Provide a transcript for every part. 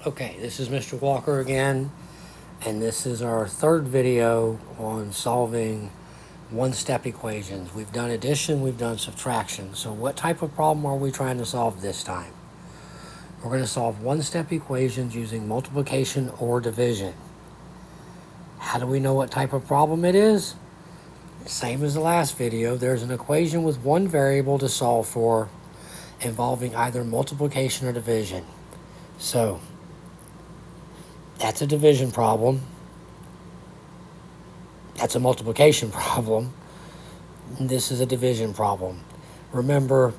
Okay, this is Mr. Walker again, and this is our third video on solving one-step equations. We've done addition, we've done subtraction. So what type of problem are we trying to solve this time? We're going to solve one-step equations using multiplication or division. How do we know what type of problem it is? Same as the last video, there's an equation with one variable to solve for involving either multiplication or division. So that's a division problem. That's a multiplication problem. This is a division problem. Remember,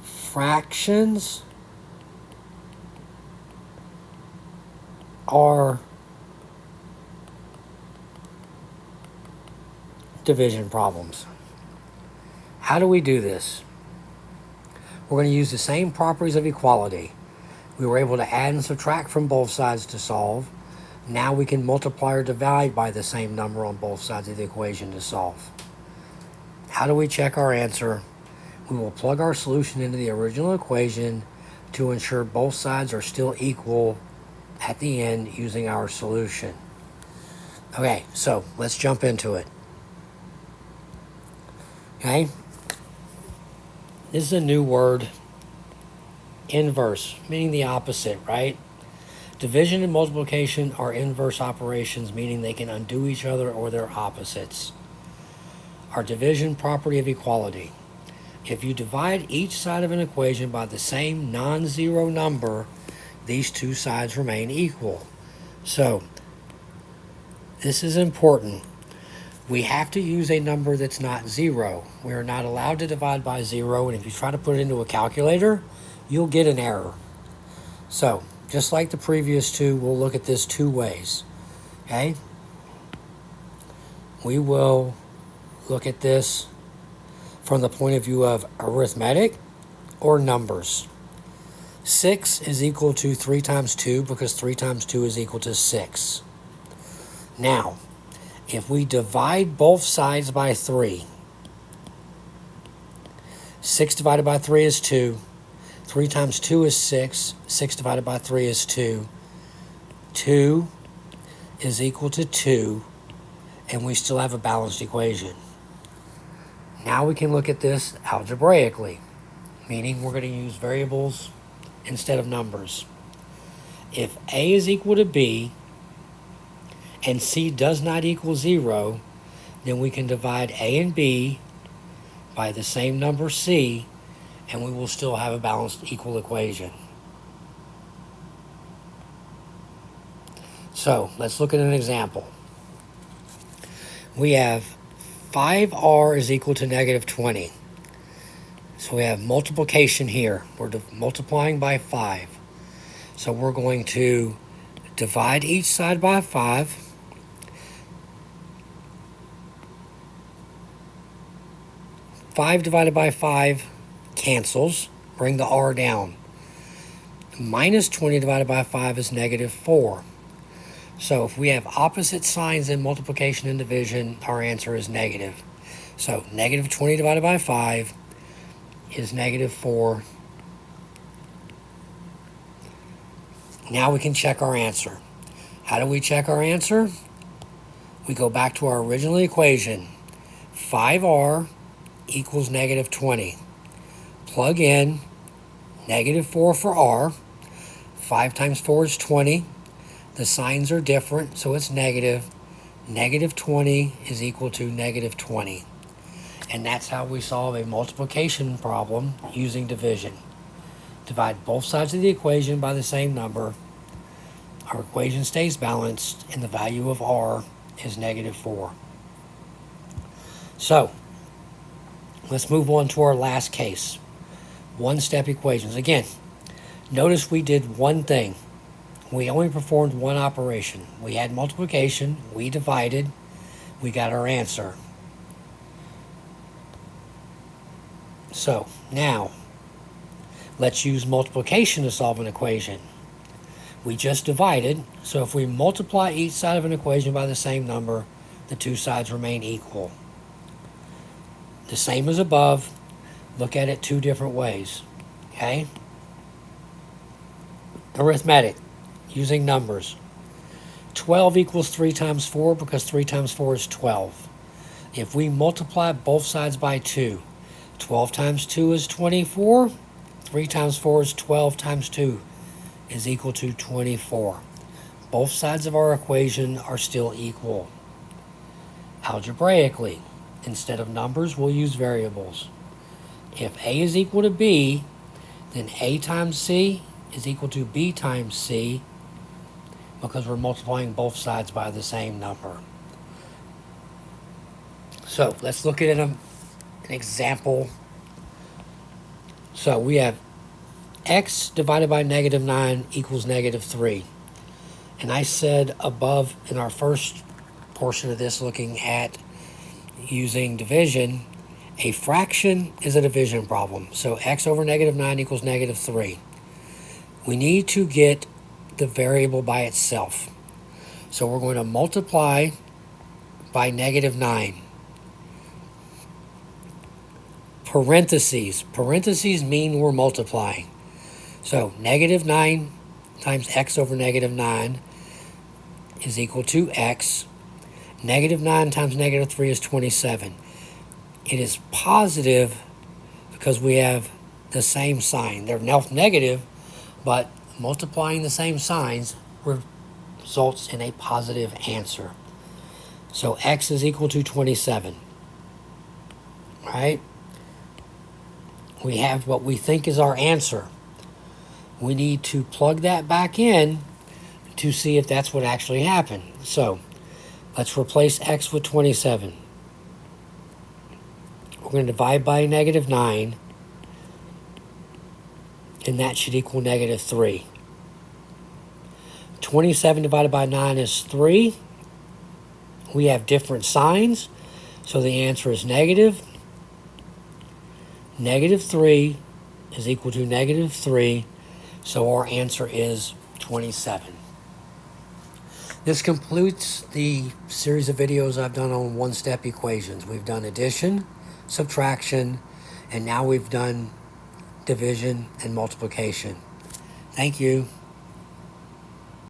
fractions are division problems. How do we do this? We're going to use the same properties of equality. We were able to add and subtract from both sides to solve. Now we can multiply or divide by the same number on both sides of the equation to solve. How do we check our answer? We will plug our solution into the original equation to ensure both sides are still equal at the end using our solution. Okay, so let's jump into it. Okay, this is a new word, inverse, meaning the opposite, right? Division and multiplication are inverse operations, meaning they can undo each other or their opposites. Our division property of equality. If you divide each side of an equation by the same non-zero number, these two sides remain equal. So, this is important. We have to use a number that's not zero. We are not allowed to divide by zero, and if you try to put it into a calculator, you'll get an error. So, just like the previous two, we'll look at this two ways. Okay? We will look at this from the point of view of arithmetic or numbers. 6 is equal to 3 times 2 because 3 times 2 is equal to 6. Now, if we divide both sides by 3, 6 divided by 3 is 2. 3 times 2 is 6. 6 divided by 3 is 2. 2 is equal to 2, and we still have a balanced equation. Now we can look at this algebraically, meaning we're going to use variables instead of numbers. If A is equal to B and C does not equal 0, then we can divide A and B by the same number C, and we will still have a balanced equal equation. So let's look at an example. We have 5r is equal to negative 20. So we have multiplication here. We're multiplying by 5. So we're going to divide each side by 5. 5 divided by 5 cancels. Bring the r down. Minus 20 divided by 5 is negative 4. So if we have opposite signs in multiplication and division, our answer is negative. So negative 20 divided by 5 is negative 4. Now we can check our answer. How do we check our answer? We go back to our original equation. 5r equals negative 20. Plug in negative 4 for r. 5 times 4 is 20. The signs are different, so it's negative. Negative 20 is equal to negative 20. And that's how we solve a multiplication problem using division. Divide both sides of the equation by the same number. Our equation stays balanced, and the value of r is negative 4. So, let's move on to our last case. One-step equations. Again, notice we did one thing. We only performed one operation. We had multiplication, we divided, we got our answer. So, now, let's use multiplication to solve an equation. We just divided, so if we multiply each side of an equation by the same number, the two sides remain equal. The same as above, look at it two different ways. Okay? Arithmetic. using numbers. 12 equals 3 times 4 because 3 times 4 is 12. If we multiply both sides by 2, 12 times 2 is 24. 3 times 4 is 12 times 2 is equal to 24. Both sides of our equation are still equal. Algebraically, instead of numbers, we'll use variables. If A is equal to B, then A times C is equal to B times C because we're multiplying both sides by the same number. So let's look at an example. So we have x divided by negative 9 equals negative 3. And I said above in our first portion of this, looking at using division, a fraction is a division problem. So x over negative 9 equals negative 3. We need to get the variable by itself. So we're going to multiply by negative 9. Parentheses mean we're multiplying. So negative 9 times x over negative 9 is equal to x. Negative 9 times negative 3 is 27. It is positive because we have the same sign. They're now negative, but multiplying the same signs results in a positive answer. So x is equal to 27. Right? We have what we think is our answer. We need to plug that back in to see if that's what actually happened. So let's replace x with 27. We're going to divide by negative 9, and that should equal negative 3. 27 divided by 9 is 3. We have different signs, so the answer is negative. Negative 3 is equal to negative 3, so our answer is 27. This completes the series of videos I've done on one-step equations. We've done addition, subtraction, and now we've done division and multiplication. Thank you.